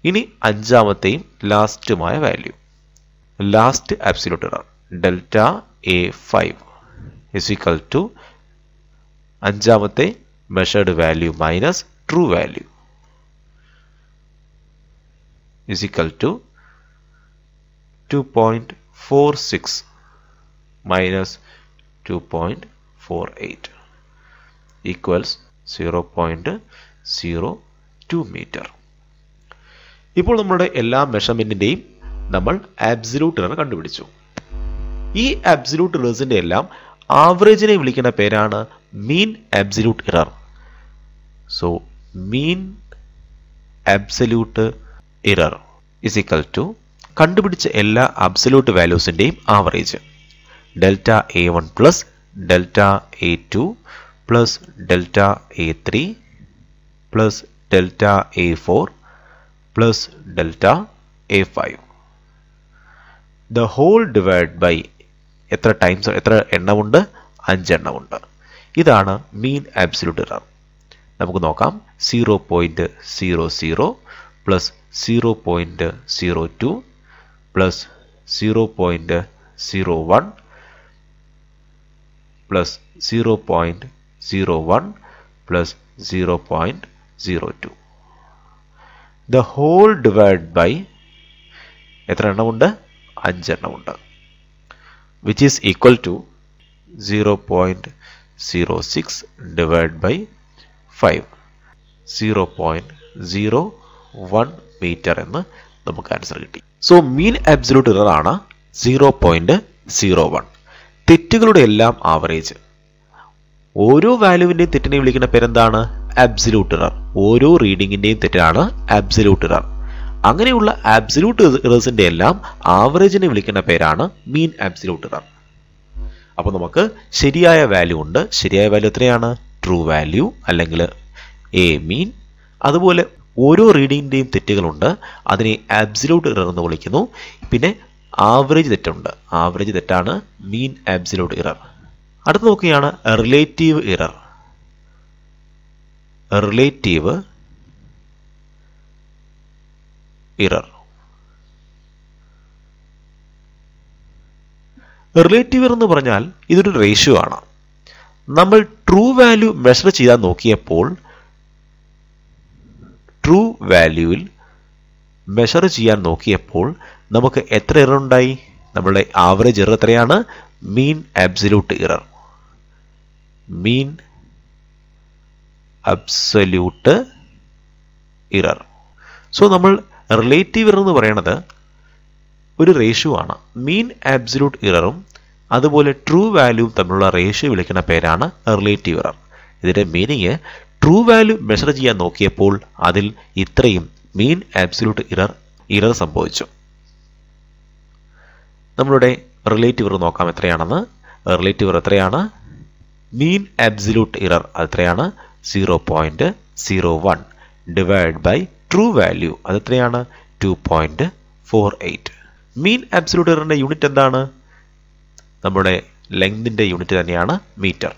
ഇനി അഞ്ചാമത്തെയും ലാസ്റ്റുമായ value, last absolute error delta A5 is equal to അഞ്ചാമത്തെ measured value minus true value is equal to 2.46 minus 2.48 equals 0.02 metre. ഇപ്പോൾ നമ്മുടെ എല്ലാ മെഷർമെന്റിന്റെയും നമ്മൾ ആബ്സല്യൂട്ട് എറർ കണ്ടുപിടിച്ചു. ഈ ആബ്സല്യൂട്ട് എറേഴ്സിന്റെ എല്ലാം ആവറേജിനെ വിളിക്കുന്ന പേരാണ് mean absolute error. So mean absolute error is equal to കണ്ടുപിടിച്ച എല്ലാ ആബ്സല്യൂട്ട് വാല്യൂസിന്റെയും average delta A1 plus delta A2 plus delta A3 plus delta A4 plus delta A5 the whole divide by എത്ര times, എത്ര എണ്ണമുണ്ട്? 5 എണ്ണമുണ്ട്. ഇതാണ് മീൻ absolute error. നമുക്ക് നോക്കാം. 0.00 plus 0.02 plus 0.01 plus 0.01 plus 0.02. The whole divide by എത്ര എണ്ണമുണ്ട്? 5 എണ്ണമുണ്ട്. Which is equal to 0.06 divide by 5, 0.01 metre എന്ന് നമുക്ക് ആൻസർ കിട്ടി. സോ മീൻ ആബ്സല്യൂട്ട് എറർ ആണ് 0.01. തെറ്റുകളുടെ എല്ലാം ആവറേജ്. ഓരോ വാല്യൂവിന്റെയും തെറ്റിനെ വിളിക്കുന്ന പേരെന്താണ്? Absolute error. ഓരോ റീഡിങ്ങിന്റെയും തെറ്റാണ് ആബ്സല്യൂട്ട് എറർ. അങ്ങനെയുള്ള ആബ്സല്യൂട്ട് എറേഴ്സിന്റെ എല്ലാം ആവറേജിനെ വിളിക്കുന്ന പേരാണ് മീൻ ആബ്സല്യൂട്ട് എറർ. അപ്പോൾ നമുക്ക് ശരിയായ വാല്യൂ ഉണ്ട്. ശരിയായ വാല്യൂ എത്രയാണ്? ട്രൂ വാല്യൂ അല്ലെങ്കിൽ എ മീൻ. അതുപോലെ ഓരോ റീഡിങ്ങിന്റെയും തെറ്റുകളുണ്ട്, അതിനെ ആബ്സല്യൂട്ട് എറർ എന്ന് വിളിക്കുന്നു. പിന്നെ ആവറേജ് തെറ്റുണ്ട്, ആവറേജ് തെറ്റാണ് മീൻ ആബ്സല്യൂട്ട് എറർ. അടുത്ത് നോക്കുകയാണ് relative error. Relative error. Relative error എന്ന് പറഞ്ഞാൽ ഇതൊരു റേഷ്യോ ആണ്. നമ്മൾ ട്രൂ വാല്യൂ മെഷർ ചെയ്യാൻ നോക്കിയപ്പോൾ ട്രൂ വാല്യൂവിൽ മെഷർ ചെയ്യാൻ നോക്കിയപ്പോൾ നമുക്ക് എത്ര എറർ ഉണ്ടായി? നമ്മളുടെ ആവറേജ് എറർ എത്രയാണ്? Mean absolute error. മീൻ അബ്സല്യൂട്ട് എറർ. സോ നമ്മൾ റിലേറ്റീവ് എറർ എന്ന് പറയുന്നത് ഒരു റേഷ്യോ ആണ്. മീൻ ആബ്സല്യൂട്ട് എററും അതുപോലെ ട്രൂ വാല്യൂവും തമ്മിലുള്ള റേഷ്യോ വിളിക്കുന്ന പേരാണ് റിലേറ്റീവ് എറർ. ഇതിന്റെ മീനിങ് ട്രൂ വാല്യൂ മെഷർ ചെയ്യാൻ നോക്കിയപ്പോൾ അതിൽ ഇത്രയും മീൻ ആബ്സല്യൂട്ട് എറർ സംഭവിച്ചു. നമ്മളുടെ റിലേറ്റീവ് എറർ നോക്കാം എത്രയാണെന്ന്. റിലേറ്റീവ് എറർ എത്രയാണ്? മീൻ ആബ്സല്യൂട്ട് എറർ അതെത്രയാണ്? 0.01 ഡിവൈഡ് ബൈ ട്രൂ വാല്യൂ അതെത്രയാണ്? 2.48. മീൻ ആബ്സല്യൂട്ട് എററിന്റെ യൂണിറ്റ് എന്താണ്? നമ്മുടെ ലെങ്തിന്റെ യൂണിറ്റ് തന്നെയാണ് മീറ്റർ.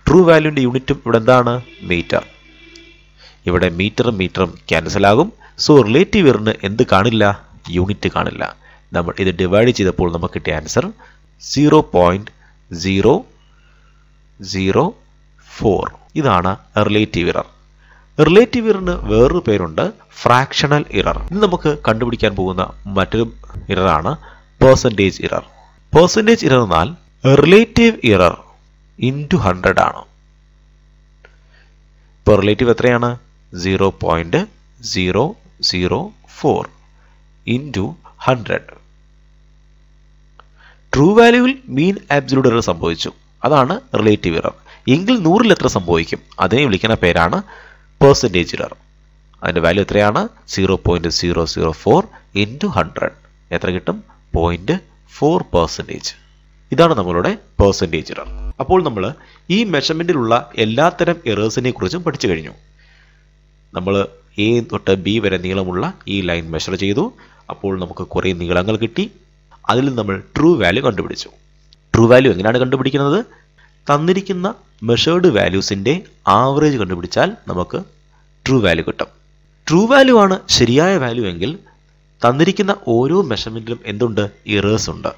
ട്രൂ വാല്യൂവിന്റെ യൂണിറ്റും ഇവിടെ എന്താണ്? മീറ്റർ. ഇവിടെ മീറ്ററും മീറ്ററും ക്യാൻസൽ ആകും. സോ റിലേറ്റീവ് എററിന് എന്ത് കാണില്ല? യൂണിറ്റ് കാണില്ല. നമ്മൾ ഇത് ഡിവൈഡ് ചെയ്തപ്പോൾ നമുക്ക് കിട്ടിയ ആൻസർ 0.004. ഇതാണ് റിലേറ്റീവ് എറർ. റിലേറ്റീവ് എററിന് വേറൊരു പേരുണ്ട്, ഫ്രാക്ഷണൽ എറർ. ഇന്ന് നമുക്ക് കണ്ടുപിടിക്കാൻ പോകുന്ന മറ്റൊരു എററാണ് പെർസെൻറ്റേജ് എറർ. പെർസെൻറ്റേജ് എറർ എന്നാൽ റിലേറ്റീവ് എറർ ഇൻറ്റു 100 ആണ്. ഇപ്പോൾ റിലേറ്റീവ് എത്രയാണ്? 0.004 ഇൻറ്റു 100. ട്രൂ വാല്യൂവിൽ മീൻ ആബ്സല്യൂട്ട് എറർ സംഭവിച്ചു, അതാണ് റിലേറ്റീവ് എറർ. എങ്കിൽ 100ൽ എത്ര സംഭവിക്കും? അതിനെ വിളിക്കുന്ന പേരാണ് പെർസെൻറ്റേജ് എറർ. അതിൻ്റെ വാല്യൂ എത്രയാണ്? 0.004 ഇൻറ്റു 100. എത്ര കിട്ടും? 0.4%. ഇതാണ് നമ്മളുടെ പെർസെൻറ്റേജ് എറർ. അപ്പോൾ നമ്മൾ ഈ മെഷർമെൻറ്റിലുള്ള എല്ലാത്തരം എറേഴ്സിനെ കുറിച്ചും പഠിച്ചു കഴിഞ്ഞു. നമ്മൾ എ തൊട്ട് ബി വരെ നീളമുള്ള ഈ ലൈൻ മെഷർ ചെയ്തു. അപ്പോൾ നമുക്ക് കുറേ നീളങ്ങൾ കിട്ടി. അതിൽ നമ്മൾ ട്രൂ വാല്യൂ കണ്ടുപിടിച്ചു. ട്രൂ വാല്യൂ എങ്ങനെയാണ് കണ്ടുപിടിക്കുന്നത്? തന്നിരിക്കുന്ന മെഷേർഡ് വാല്യൂസിൻ്റെ ആവറേജ് കണ്ടുപിടിച്ചാൽ നമുക്ക് ട്രൂ വാല്യൂ കിട്ടും. ട്രൂ വാല്യൂ ആണ് ശരിയായ വാല്യൂ എങ്കിൽ തന്നിരിക്കുന്ന ഓരോ മെഷർമെൻറ്റിലും എന്തുണ്ട്? ഇറേഴ്സ് ഉണ്ട്.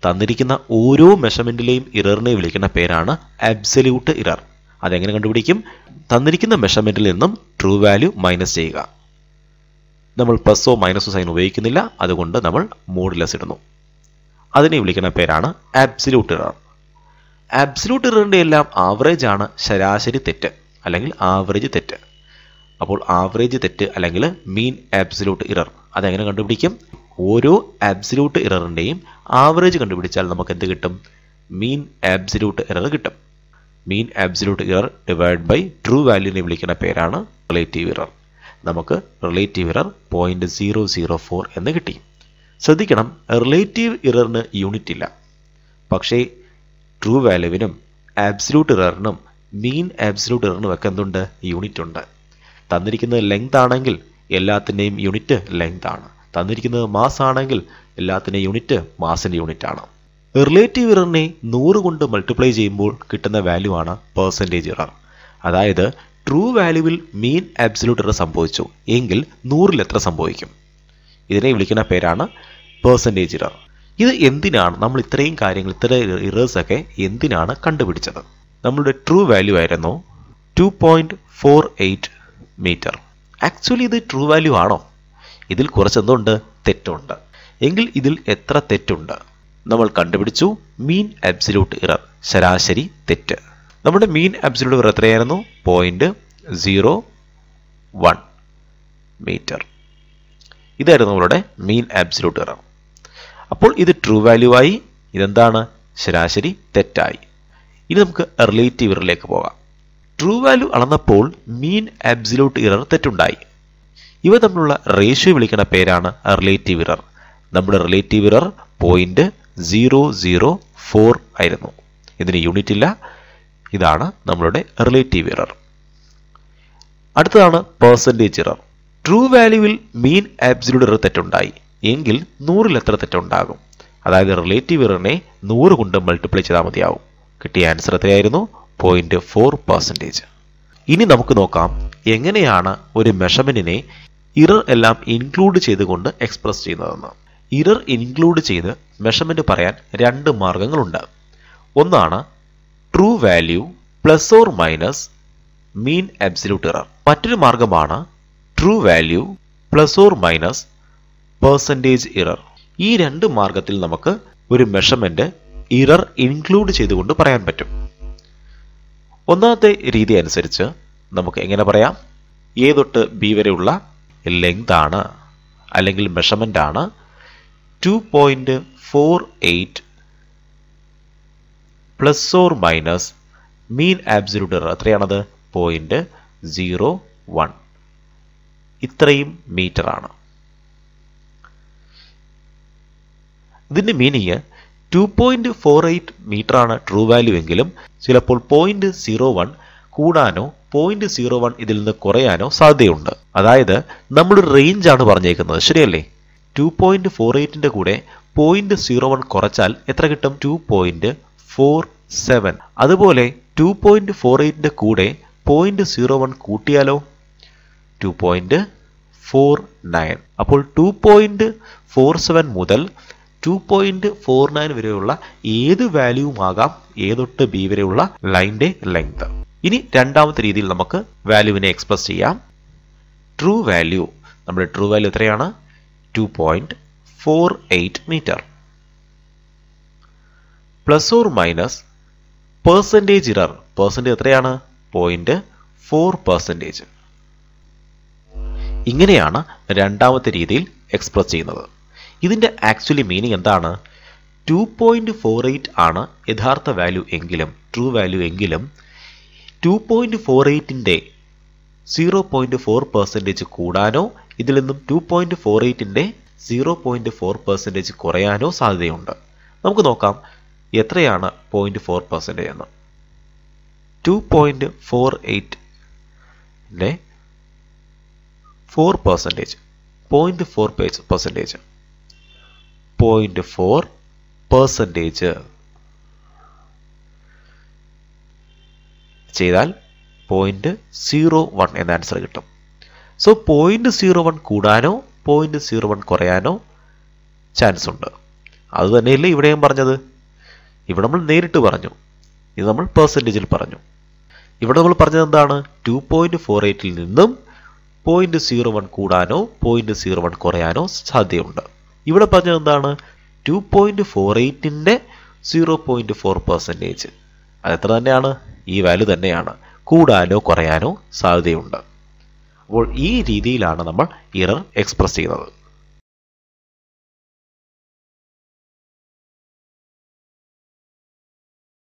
തന്നിരിക്കുന്ന ഓരോ മെഷർമെൻറ്റിലെയും ഇററിനെ വിളിക്കുന്ന പേരാണ് അബ്സല്യൂട്ട് ഇറർ. അതെങ്ങനെ കണ്ടുപിടിക്കും? തന്നിരിക്കുന്ന മെഷർമെൻറ്റിൽ നിന്നും ട്രൂ വാല്യൂ മൈനസ് ചെയ്യുക. നമ്മൾ പ്ലസോ മൈനസോ സൈൻ ഉപയോഗിക്കുന്നില്ല, അതുകൊണ്ട് നമ്മൾ മോഡുലസ് ഇടുന്നു. അതിനെ വിളിക്കുന്ന പേരാണ് അബ്സല്യൂട്ട് ഇറർ. അബ്സല്യൂട്ട് ഇററിൻ്റെ എല്ലാം ആവറേജ് ആണ് ശരാശരി തെറ്റ് അല്ലെങ്കിൽ ആവറേജ് തെറ്റ്. അപ്പോൾ ആവറേജ് തെറ്റ് അല്ലെങ്കിൽ മീൻ ആബ്സല്യൂട്ട് ഇറർ അതെങ്ങനെ കണ്ടുപിടിക്കും? ഓരോ ആബ്സല്യൂട്ട് ഇററിൻ്റെയും ആവറേജ് കണ്ടുപിടിച്ചാൽ നമുക്ക് എന്ത് കിട്ടും? മീൻ ആബ്സല്യൂട്ട് ഇറർ കിട്ടും. Mean absolute error divide by true വാല്യൂവിനെ വിളിക്കുന്ന പേരാണ് റിലേറ്റീവ് ഇറർ. നമുക്ക് റിലേറ്റീവ് ഇറർ 0.004 എന്ന് കിട്ടി. ശ്രദ്ധിക്കണം, റിലേറ്റീവ് ഇററിന് യൂണിറ്റ് ഇല്ല. പക്ഷേ ട്രൂ വാല്യൂവിനും ആബ്സല്യൂട്ട് ഇററിനും മീൻ ആബ്സല്യൂട്ട് ഇററിനും ഒക്കെ എന്തുണ്ട്? യൂണിറ്റ് ഉണ്ട്. തന്നിരിക്കുന്നത് ലെങ്ത് ആണെങ്കിൽ എല്ലാത്തിൻ്റെയും യൂണിറ്റ് ലെങ്ത് ആണ്. തന്നിരിക്കുന്നത് മാസ് ആണെങ്കിൽ എല്ലാത്തിൻ്റെയും യൂണിറ്റ് മാസിൻ്റെ യൂണിറ്റ് ആണ്. റിലേറ്റീവ് ഇററിനെ 100 കൊണ്ട് മൾട്ടിപ്ലൈ ചെയ്യുമ്പോൾ കിട്ടുന്ന വാല്യൂ ആണ് പെർസെൻറ്റേജ് ഇറർ. അതായത് ട്രൂ വാല്യൂവിൽ മീൻ ആബ്സല്യൂട്ട് എറർ സംഭവിച്ചു എങ്കിൽ 100-ൽ എത്ര സംഭവിക്കും? ഇതിനെ വിളിക്കുന്ന പേരാണ് പെർസെൻറ്റേജ് ഇറർ. ഇത് എന്തിനാണ് നമ്മൾ ഇത്രയും കാര്യങ്ങൾ, ഇത്രയും ഇറേഴ്സൊക്കെ എന്തിനാണ് കണ്ടുപിടിച്ചത്? നമ്മളുടെ ട്രൂ വാല്യൂ ആയിരുന്നു 2.48 മീറ്റർ. ആക്ച്വലി ഇത് ട്രൂ വാല്യൂ ആണോ? ഇതിൽ കുറച്ചെന്തുണ്ട്? തെറ്റുണ്ട്. എങ്കിൽ ഇതിൽ എത്ര തെറ്റുണ്ട്? നമ്മൾ കണ്ടുപിടിച്ചു മീൻ ആബ്സല്യൂട്ട് ഇറർ, ശരാശരി തെറ്റ്. നമ്മുടെ മീൻ ആബ്സല്യൂട്ട് ഇറർ എത്രയായിരുന്നു? 0.01 മീറ്റർ. ഇതായിരുന്നു നമ്മളുടെ മീൻ ആബ്സല്യൂട്ട് ഇറർ. അപ്പോൾ ഇത് ട്രൂ വാല്യൂ ആയി, ഇതെന്താണ്? ശരാശരി തെറ്റായി. ഇനി നമുക്ക് റിലേറ്റീവ് ഇററിലേക്ക് പോകാം. ട്രൂ വാല്യൂ അളന്നപ്പോൾ മീൻ ആബ്സല്യൂട്ട് ഇറർ തെറ്റുണ്ടായി. ഇവ തമ്മിലുള്ള റേഷ്യോ വിളിക്കുന്ന പേരാണ് റിലേറ്റീവ് ഇറർ. നമ്മുടെ റിലേറ്റീവ് ഇറർ 0.004 ആയിരുന്നു. ഇതിന് യൂണിറ്റ് ഇല്ല. ഇതാണ് നമ്മളുടെ റിലേറ്റീവ് ഇറർ. അടുത്തതാണ് പെർസെൻറ്റേജ് ഇറർ. ട്രൂ വാല്യൂവിൽ മീൻ ആബ്സല്യൂട്ട് ഇറർ തെറ്റുണ്ടായി എങ്കിൽ 100-ൽ എത്ര തെറ്റുണ്ടാകും? അതായത് റിലേറ്റീവ് ഇററിനെ 100 കൊണ്ട് മൾട്ടിപ്ലൈ ചെയ്താൽ മതിയാവും. കിട്ടിയ ആൻസർ എത്രയായിരുന്നു? 0.4%. ഇനി നമുക്ക് നോക്കാം എങ്ങനെയാണ് ഒരു മെഷർമെന്റിനെ ഇറർ എല്ലാം ഇൻക്ലൂഡ് ചെയ്തുകൊണ്ട് എക്സ്പ്രസ് ചെയ്യുന്നതെന്ന്. ഇറർ ഇൻക്ലൂഡ് ചെയ്ത് മെഷർമെന്റ് പറയാൻ 2 മാർഗങ്ങളുണ്ട്. ഒന്നാണ് true value plus or minus mean absolute error. മറ്റൊരു മാർഗമാണ് true value plus or minus percentage error. ഈ 2 മാർഗത്തിൽ നമുക്ക് ഒരു മെഷർമെന്റ് ഇറർ ഇൻക്ലൂഡ് ചെയ്തുകൊണ്ട് പറയാൻ പറ്റും. ഒന്നാമത്തെ രീതി അനുസരിച്ച് നമുക്ക് എങ്ങനെ പറയാം? എ തൊട്ട് ബി വരെയുള്ള ലെങ്ത് ആണ് അല്ലെങ്കിൽ മെഷർമെന്റ് ആണ് 2.48 plus or minus mean absolute error. എത്രയാണത്? 0.01. ഇത്രയും മീറ്റർ ആണ്. ഇതിന്റെ മീനിങ് 2.48 മീറ്റർ ആണ് ട്രൂ വാല്യൂ എങ്കിലും ചിലപ്പോൾ 0.01 കൂടാനോ 0.01 ഇതിൽ നിന്ന് കുറയാനോ സാധ്യതയുണ്ട്. അതായത് നമ്മളൊരു റേഞ്ച് ആണ് പറഞ്ഞേക്കുന്നത്, ശരിയല്ലേ? 2.48ന്റെ കൂടെ 0.01 കുറച്ചാൽ എത്ര കിട്ടും? 2.47. അതുപോലെ 2.48ന്റെ കൂടെ 0.01 കൂട്ടിയാലോ? 2.49. അപ്പോൾ 2.47 മുതൽ 2.49 വരെയുള്ള ഏത് വാല്യൂവും ആകാം എ തൊട്ട് ബി വരെയുള്ള ലൈനിന്റെ ലെങ്ത്. ഇനി രണ്ടാമത്തെ രീതിയിൽ നമുക്ക് വാല്യൂവിനെ എക്സ്പ്രസ് ചെയ്യാം. ട്രൂ വാല്യൂ, നമ്മുടെ ട്രൂ വാല്യൂ എത്രയാണ്? 2.48 metre. Plus or minus percentage error. Percentage എത്രയാണ്? 0.4%. ഇങ്ങനെയാണ് രണ്ടാമത്തെ രീതിയിൽ എക്സ്പ്രസ് ചെയ്യുന്നത്. ഇതിന്റെ ആക്ച്വലി മീനിങ് എന്താണ്? 2.48 ആണ് യഥാർത്ഥ വാല്യൂ എങ്കിലും, ട്രൂ വാല്യൂ എങ്കിലും 2.48ന്റെ 0.4% കൂടാനോ ഇതിൽ നിന്നും 2.48ന്റെ 0.4% കുറയാനോ സാധ്യതയുണ്ട്. നമുക്ക് നോക്കാം എത്രയാണ് 0.4% എന്ന്. 2.48ന്റെ 4%, 0.4%, 0.4% ചെയ്താൽ 0.01 എന്ന ആൻസർ കിട്ടും. സോ 0.01 കൂടാനോ 0.01 കുറയാനോ ചാൻസ് ഉണ്ട്. അത് തന്നെയല്ലേ ഇവിടെയും പറഞ്ഞത്? ഇവിടെ നമ്മൾ നേരിട്ട് പറഞ്ഞു, ഇത് നമ്മൾ പെർസെൻറ്റേജിൽ പറഞ്ഞു. ഇവിടെ നമ്മൾ പറഞ്ഞത് എന്താണ്? 2.48ൽ നിന്നും 0.01 കൂടാനോ 0.01 കുറയാനോ സാധ്യതയുണ്ട്. ഇവിടെ പറഞ്ഞത് എന്താണ്? 2.48ന്റെ 0.4%. അതെത്ര തന്നെയാണ്? ഈ വാല്യൂ തന്നെയാണ്. കൂടാനോ കുറയാനോ സാധ്യതയുണ്ട്. അപ്പോൾ ഈ രീതിയിലാണ് നമ്മൾ ഇറർ എക്സ്പ്രസ് ചെയ്യുന്നത്.